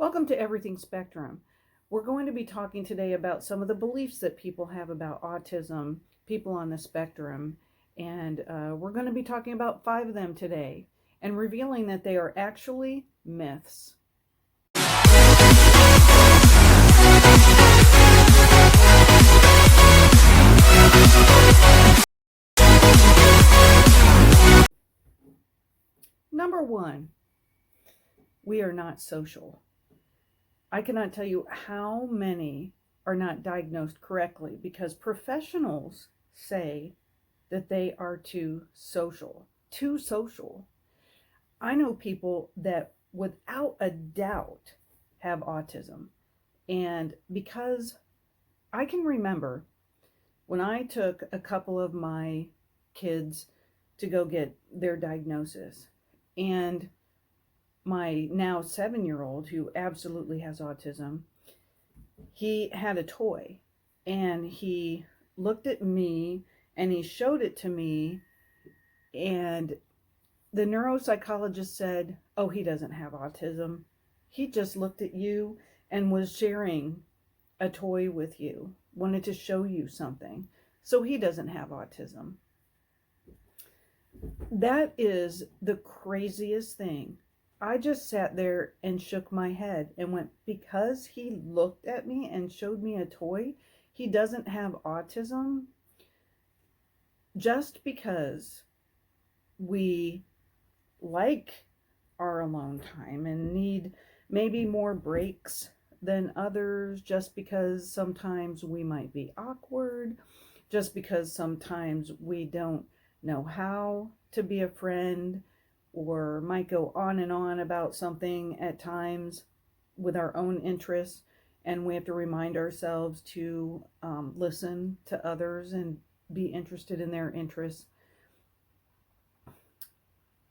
Welcome to Everything Spectrum. We're going to be talking today about some of the beliefs that people have about autism, people on the spectrum, and we're going to be talking about 5 of them today and revealing that they are actually myths. Number 1, we are not social. I cannot tell you how many are not diagnosed correctly because professionals say that they are too social. Too social. I know people that without a doubt have autism. And because I can remember when I took a couple of my kids to go get their diagnosis, and my now 7-year-old, who absolutely has autism, he had a toy and he looked at me and he showed it to me, and the neuropsychologist said, "Oh, he doesn't have autism. He just looked at you and was sharing a toy with you, wanted to show you something. So he doesn't have autism." That is the craziest thing. I just sat there and shook my head and went, because he looked at me and showed me a toy, he doesn't have autism? Just because we like our alone time and need maybe more breaks than others, just because sometimes we might be awkward, just because sometimes we don't know how to be a friend, or might go on and on about something at times with our own interests, and we have to remind ourselves to listen to others and be interested in their interests.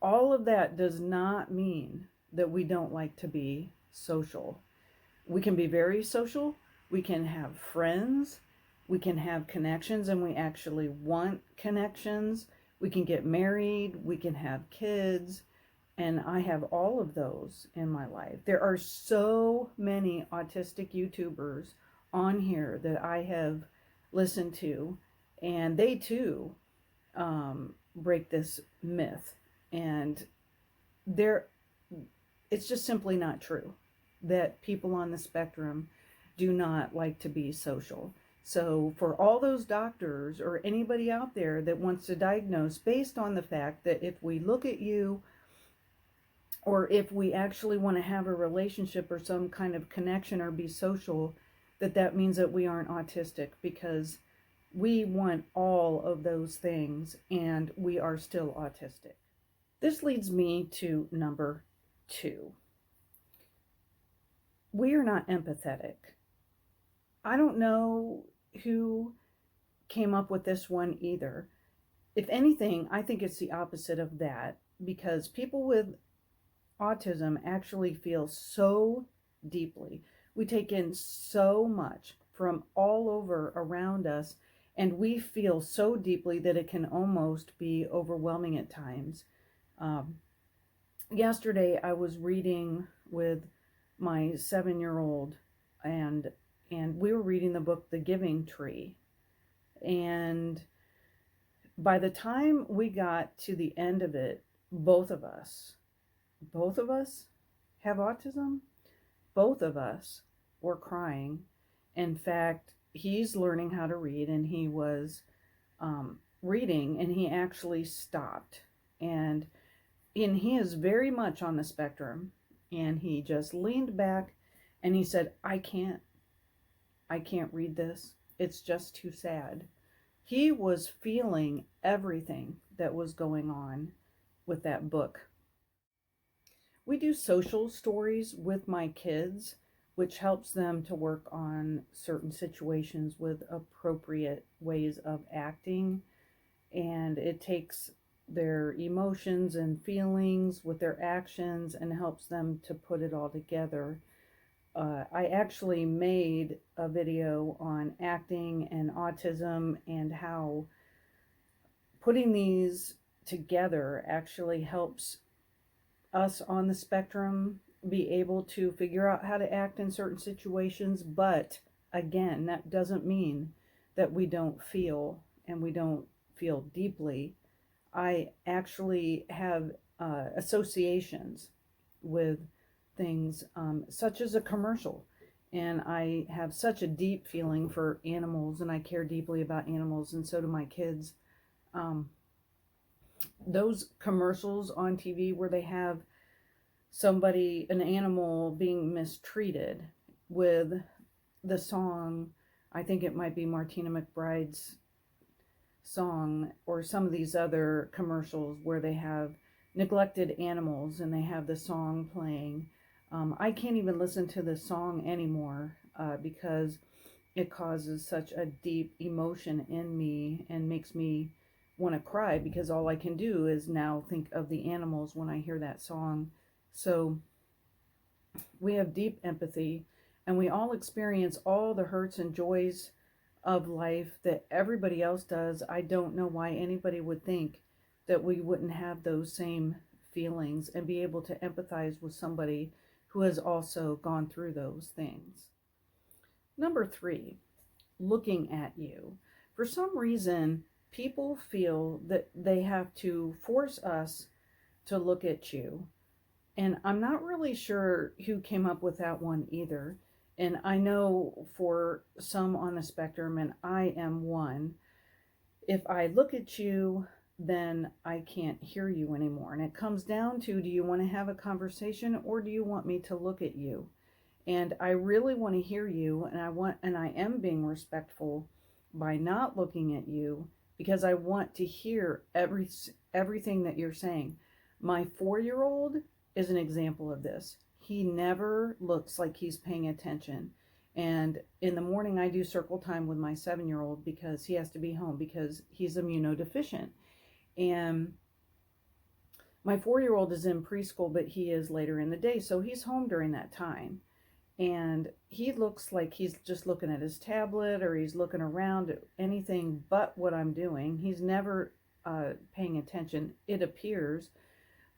All of that does not mean that we don't like to be social. We can be very social, we can have friends, we can have connections, and we actually want connections. We can get married, we can have kids, and I have all of those in my life. There are so many autistic YouTubers on here that I have listened to, and they too break this myth. And it's just simply not true that people on the spectrum do not like to be social. So for all those doctors or anybody out there that wants to diagnose based on the fact that if we look at you, or if we actually want to have a relationship or some kind of connection or be social, that means that we aren't autistic, because we want all of those things and we are still autistic. This leads me to number 2. We are not empathetic. I don't know who came up with this one either. If anything, I think it's the opposite of that, because people with autism actually feel so deeply. We take in so much from all over around us, and we feel so deeply that it can almost be overwhelming at times. Yesterday I was reading with my 7-year-old, and we were reading the book The Giving Tree, and by the time we got to the end of it, both of us have autism. Both of us were crying. In fact, he's learning how to read, and he was reading, and he actually stopped, and he is very much on the spectrum, and he just leaned back and he said, I can't read this. It's just too sad. He was feeling everything that was going on with that book. We do social stories with my kids, which helps them to work on certain situations with appropriate ways of acting, and it takes their emotions and feelings with their actions and helps them to put it all together. I actually made a video on acting and autism and how putting these together actually helps us on the spectrum be able to figure out how to act in certain situations, but again, that doesn't mean that we don't feel and we don't feel deeply. I actually have associations with things such as a commercial. And I have such a deep feeling for animals, and I care deeply about animals, and so do my kids. Um, those commercials on TV where they have somebody, an animal, being mistreated with the song, I think it might be Martina McBride's song, or some of these other commercials where they have neglected animals and they have the song playing. I can't even listen to the song anymore because it causes such a deep emotion in me and makes me want to cry, because all I can do is now think of the animals when I hear that song. So we have deep empathy, and we all experience all the hurts and joys of life that everybody else does. I don't know why anybody would think that we wouldn't have those same feelings and be able to empathize with somebody who has also gone through those things. Number 3, looking at you. For some reason, people feel that they have to force us to look at you. And I'm not really sure who came up with that one either. And I know for some on the spectrum, and I am one, if I look at you, then I can't hear you anymore. And it comes down to, do you want to have a conversation, or do you want me to look at you? And I really want to hear you, and I am being respectful by not looking at you, because I want to hear everything that you're saying. My 4-year-old is an example of this. He never looks like he's paying attention. And in the morning, I do circle time with my 7-year-old because he has to be home because he's immunodeficient. And my 4-year-old is in preschool, but he is later in the day, so he's home during that time. And he looks like he's just looking at his tablet, or he's looking around at anything but what I'm doing. He's never paying attention, it appears.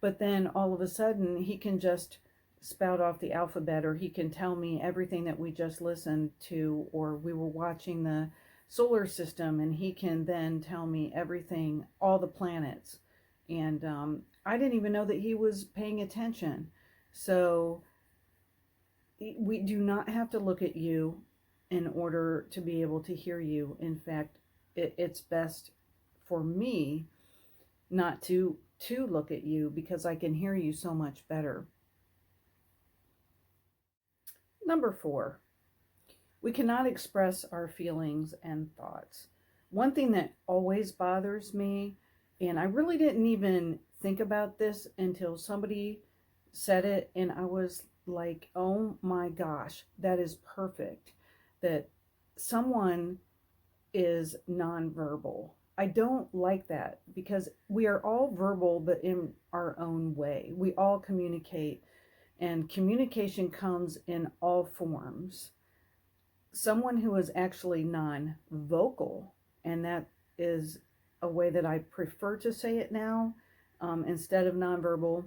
But then all of a sudden, he can just spout off the alphabet, or he can tell me everything that we just listened to, or we were watching the solar system, and he can then tell me everything, all the planets. And I didn't even know that he was paying attention. So we do not have to look at you in order to be able to hear you. In fact, it's best for me not to look at you, because I can hear you so much better. Number 4, we cannot express our feelings and thoughts. One thing that always bothers me, and I really didn't even think about this until somebody said it, and I was like, oh my gosh, that is perfect, that someone is nonverbal. I don't like that, because we are all verbal, but in our own way. We all communicate, and communication comes in all forms. Someone who is actually non-vocal, and that is a way that I prefer to say it now, instead of nonverbal.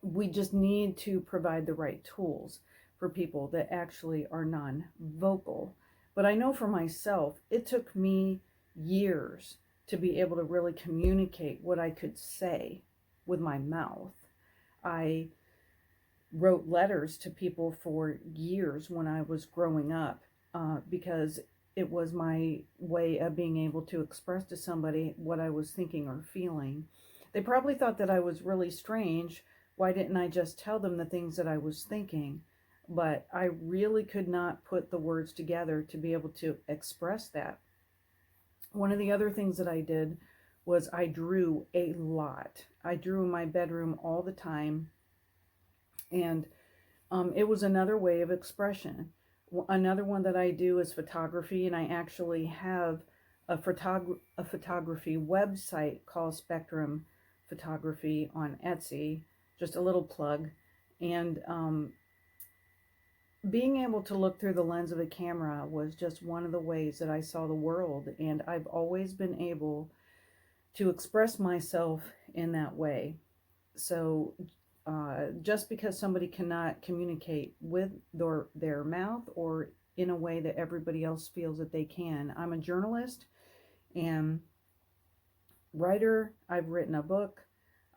We just need to provide the right tools for people that actually are non-vocal. But I know for myself, it took me years to be able to really communicate what I could say with my mouth. I wrote letters to people for years when I was growing up because it was my way of being able to express to somebody what I was thinking or feeling. They probably thought that I was really strange. Why didn't I just tell them the things that I was thinking? But I really could not put the words together to be able to express that. One of the other things that I did was I drew a lot. I drew in my bedroom all the time. And it was another way of expression. Another one that I do is photography, and I actually have a photography website called Spectrumm Photography on Etsy. Just a little plug. And being able to look through the lens of a camera was just one of the ways that I saw the world, and I've always been able to express myself in that way. So just because somebody cannot communicate with their mouth or in a way that everybody else feels that they can. I'm a journalist and writer. I've written a book,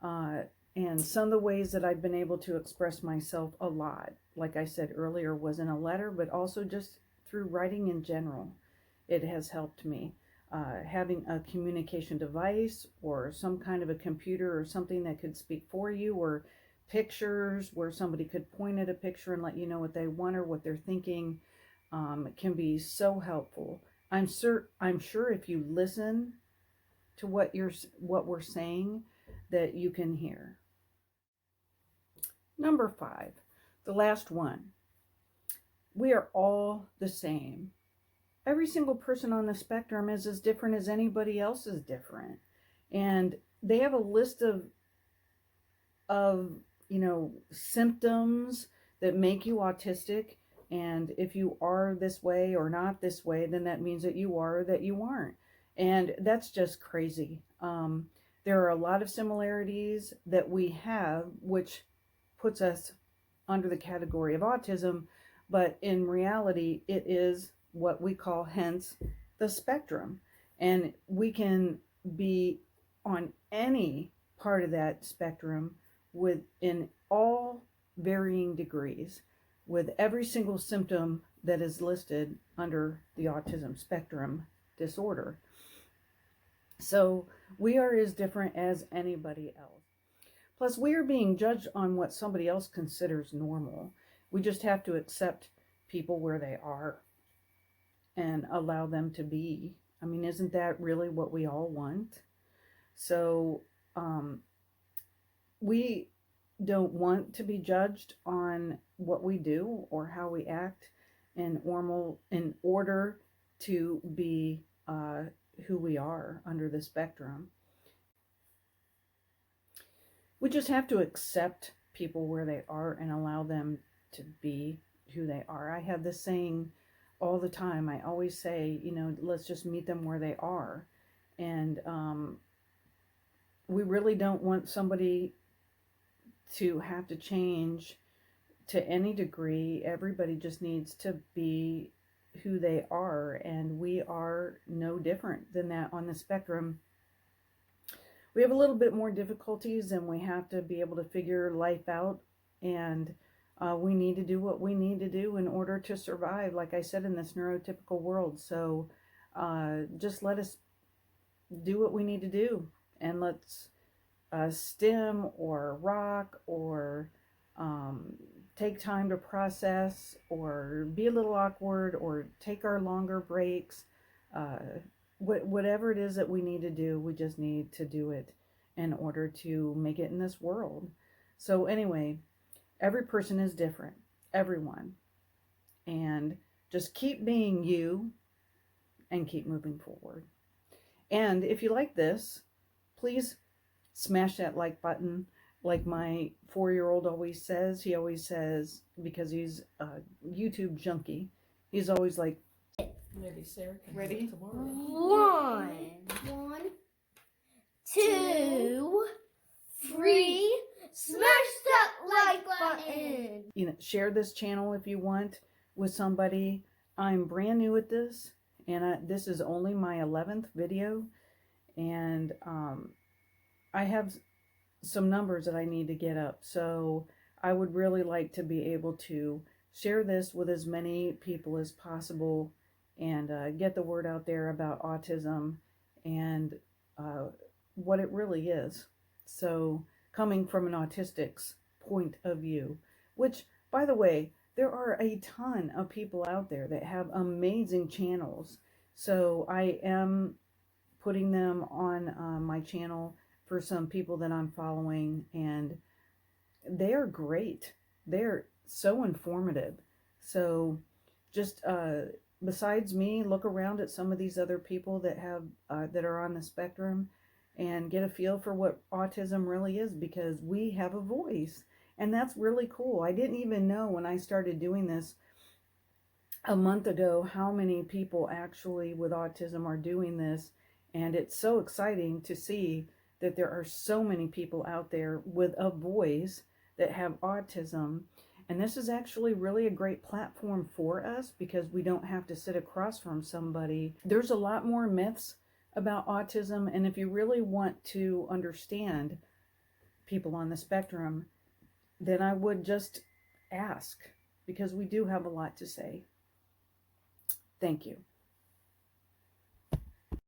and some of the ways that I've been able to express myself a lot, like I said earlier, was in a letter, but also just through writing in general. It has helped me. Having a communication device or some kind of a computer or something that could speak for you, or pictures where somebody could point at a picture and let you know what they want or what they're thinking, can be so helpful. I'm sure if you listen to what we're saying, that you can hear. Number 5, the last one. We are all the same. Every single person on the spectrum is as different as anybody else is different. And they have a list of symptoms that make you autistic. And if you are this way or not this way, then that means that you are or that you aren't. And that's just crazy. There are a lot of similarities that we have, which puts us under the category of autism. But in reality, it is what we call, hence, the spectrum. And we can be on any part of that spectrum in all varying degrees, with every single symptom that is listed under the autism spectrum disorder. So we are as different as anybody else. Plus, we are being judged on what somebody else considers normal. We just have to accept people where they are and allow them to be. I mean, isn't that really what we all want? So we don't want to be judged on what we do or how we act in order to be who we are under the spectrum. We just have to accept people where they are and allow them to be who they are. I have this saying all the time. I always say, let's just meet them where they are. And we really don't want somebody to have to change to any degree. Everybody just needs to be who they are, and we are no different than that on the spectrum. We have a little bit more difficulties, and we have to be able to figure life out, and we need to do what we need to do in order to survive, like I said, in this neurotypical world. So just let us do what we need to do, and let's stim or rock or take time to process or be a little awkward or take our longer breaks. Whatever it is that we need to do, we just need to do it in order to make it in this world. So anyway, every person is different, everyone. And just keep being you and keep moving forward. And if you like this, please smash that like button. Like my 4-year-old always says, because he's a YouTube junkie, he's always like, Maybe Sarah can ready? do it tomorrow. 1, 2, 3. Smash that like button. Share this channel if you want with somebody. I'm brand new at this, and this is only my 11th video, and I have some numbers that I need to get up. So I would really like to be able to share this with as many people as possible and get the word out there about autism and what it really is. So coming from an autistic's point of view, which, by the way, there are a ton of people out there that have amazing channels. So I am putting them on my channel for some people that I'm following, and they are great. They're so informative. So just besides me, look around at some of these other people that have that are on the spectrum and get a feel for what autism really is, because we have a voice, and that's really cool. I didn't even know when I started doing this a month ago how many people actually with autism are doing this, and it's so exciting to see that there are so many people out there with a voice that have autism. And this is actually really a great platform for us because we don't have to sit across from somebody. There's a lot more myths about autism, and if you really want to understand people on the spectrum, then I would just ask, because we do have a lot to say. Thank you.